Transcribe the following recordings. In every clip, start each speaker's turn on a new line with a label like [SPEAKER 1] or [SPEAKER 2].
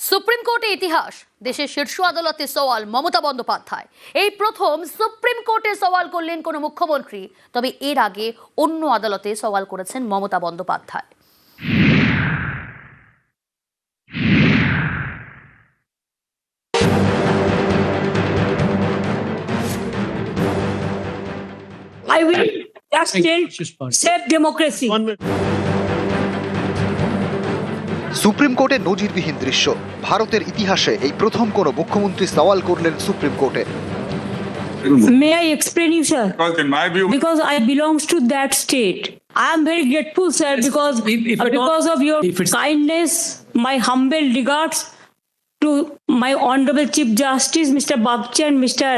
[SPEAKER 1] Supreme কোর্টে ইতিহাস, দেশের শীর্ষ আদালতে সওয়াল মমতা বন্দ্যোপাধ্যায়। এই প্রথম সুপ্রিম কোর্টে সওয়াল করলেন কোন মুখ্যমন্ত্রী, তবে এর আগে অন্য আদালতে সওয়াল করেছেন Mamata Bandyopadhyay.
[SPEAKER 2] I will just tell save democracy.
[SPEAKER 3] Supreme কোর্টে নজিরবিহীন দৃশ্য। ভারতের ইতিহাসে এই প্রথম কোন মুখ্যমন্ত্রী সওয়াল করলেন সুপ্রিম কোর্টে।
[SPEAKER 2] May I explain you, sir?
[SPEAKER 4] Because in my view,
[SPEAKER 2] Because I belongs to that state. I am very grateful, sir, because of your kindness. My humble regards to my Honorable Chief Justice, Mr. Babchi and Mr.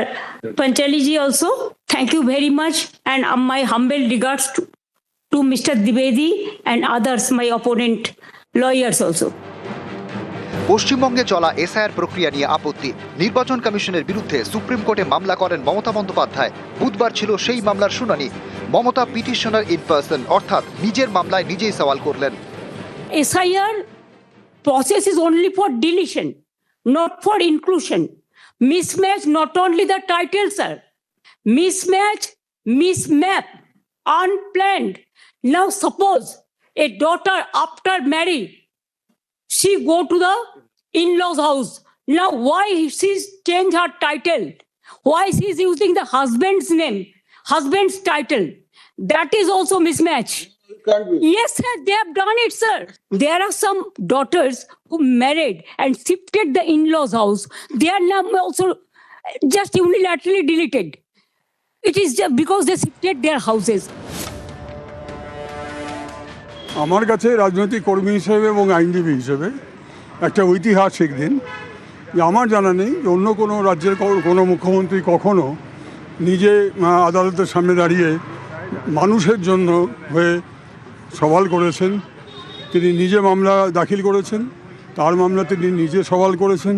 [SPEAKER 2] Panchaliji also. Thank you very much. And my humble regards to Mr. Dwivedi and others, my opponent lawyers also.
[SPEAKER 3] পশ্চিমবঙ্গে চলা SIR প্রক্রিয়া নিয়ে আপত্তি। নির্বাচন কমিশনের বিরুদ্ধে supreme কোর্টে মামলা করেন মমতা বন্দ্যোপাধ্যায়। বুধবার ছিল সেই মামলার শুনানি। মমতা পিটিশনার ইন পার্সন, অর্থাৎ নিজের মামলায় নিজেই সওয়াল করলেন।
[SPEAKER 2] SIR process is only for deletion, not for inclusion. Mismatch not only the title, sir. Mismatch, mismap, unplanned. Now suppose a daughter after marriage, she go to the in-laws house. Now why she's change her title? Why she's using the husband's name, husband's title? That is also mismatch. Yes, sir, they have done it, sir. There are some daughters who married and shifted the in-laws house. They are now also just unilaterally deleted. It is just because they shifted their houses.
[SPEAKER 5] আমার কাছে রাজনৈতিক কর্মী হিসেবে এবং আইনজীবী হিসেবে একটা ঐতিহাসিক দিন। আমার জানা নেই অন্য কোনো রাজ্যের কোনো মুখ্যমন্ত্রী কখনো নিজে আদালতের সামনে দাঁড়িয়ে মানুষের জন্য হয়ে সওয়াল করেছেন। তিনি নিজে মামলা দাখিল করেছেন, তার মামলা তিনি নিজে সওয়াল করেছেন,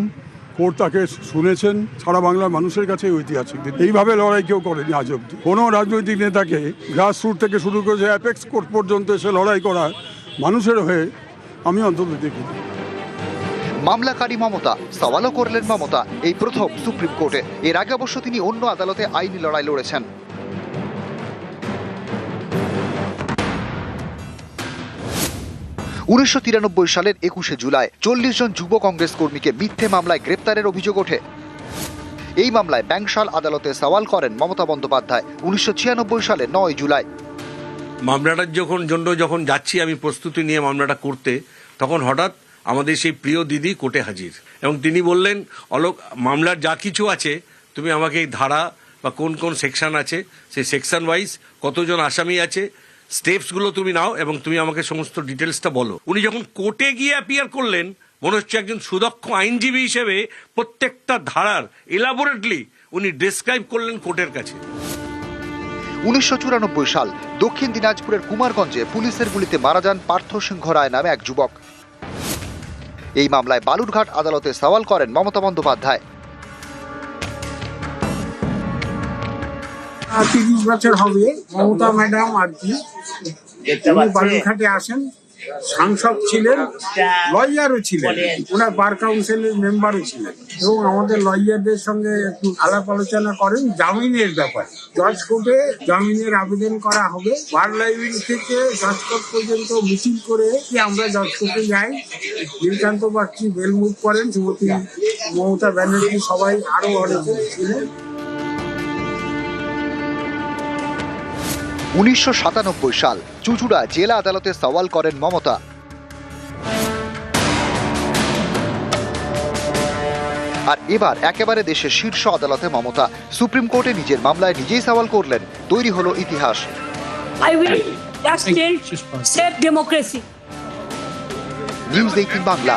[SPEAKER 5] কোর্ট তাকে শুনেছেন। সারা বাংলার মানুষের কাছে ঐতিহাসিক দিন। এইভাবে লড়াই কেউ করেনি আজ অব্দি। কোনো রাজনৈতিক নেতাকে গ্রাসরুট থেকে শুরু করে অ্যাপেক্স কোর্ট পর্যন্ত এসে লড়াই করা মানুষের হয়ে আমি অন্তত দেখিনি।
[SPEAKER 3] মামলাকারী মমতা, সওয়ালও করলেন মমতা এই প্রথম সুপ্রিম কোর্টে। এর আগে অবশ্য তিনি অন্য আদালতে আইনি লড়াই লড়েছেন। 1993 সালের 21শে জুলাই 40 জন যুব কংগ্রেস কর্মীকে মিথ্যে মামলায় গ্রেপ্তারের অভিযোগ ওঠে। এই মামলায় ব্যাংশাল আদালতে সওয়াল করেন মমতা বন্দ্যোপাধ্যায় 1996 সালে 9 জুলাই।
[SPEAKER 6] মামলাটার যখন যাচ্ছি আমি প্রস্তুতি নিয়ে মামলাটা করতে, তখন হঠাৎ আমাদের সেই প্রিয় দিদি কোর্টে হাজির এবং তিনি বললেন, অলোক, মামলার যা কিছু আছে তুমি আমাকে এই ধারা বা কোন কোন সেকশন আছে সেই সেকশন ওয়াইজ কতজন আসামি আছে স্টেপসগুলো তুমি নাও এবং তুমি আমাকে সমস্ত ডিটেলসটা বলো। উনি যখন কোর্টে গিয়ে অ্যাপিয়ার করলেন, মনে হচ্ছে একজন সুদক্ষ আইনজীবী হিসেবে প্রত্যেকটা ধারার এলাবোরেটলি উনি ডেসক্রাইব করলেন কোর্টের কাছে।
[SPEAKER 3] 1994 সাল দক্ষিণ দিনাজপুরের কুমারগঞ্জে পুলিশের গুলিতে মারা যান পার্থ সিংহ রায় নামে এক যুবক। এই মামলায় বালুরঘাট আদালতে সওয়াল করেন মমতা বন্দ্যোপাধ্যায়।
[SPEAKER 7] 30 বছর হবে মমতা ম্যাডাম আর কি বালুরঘাটে আসেন, সাংসদ ছিলেন, লয়ারও ছিলেন, ওনার বার কাউন্সিলের মেম্বারও ছিলেন এবং আমাদের লয়ারদের সঙ্গে একটু আলাপ আলোচনা করেন জামিনের ব্যাপারে। জজ কোর্টে জামিনের আবেদন করা হবে। বার লাইব্রেরি থেকে জজ কোর্ট পর্যন্ত মিছিল করে আমরা জজ কোর্টে যাই। নীলকান্ত বাগচি বেল মুভ করেন, শ্রীমতী মমতা ব্যানার্জি, সবাই আরো অনেকে ছিলেন।
[SPEAKER 3] 1997 সাল চুঁচুড়া জেলা আদালতে সওয়াল করেন মমতা। আর এবার একেবারে দেশের শীর্ষ আদালতে মমতা সুপ্রিম কোর্টে নিজের মামলায় নিজেই সওয়াল করলেন। তৈরি হলো ইতিহাস।
[SPEAKER 2] I will just tell save democracy.
[SPEAKER 3] News 18 Bangla.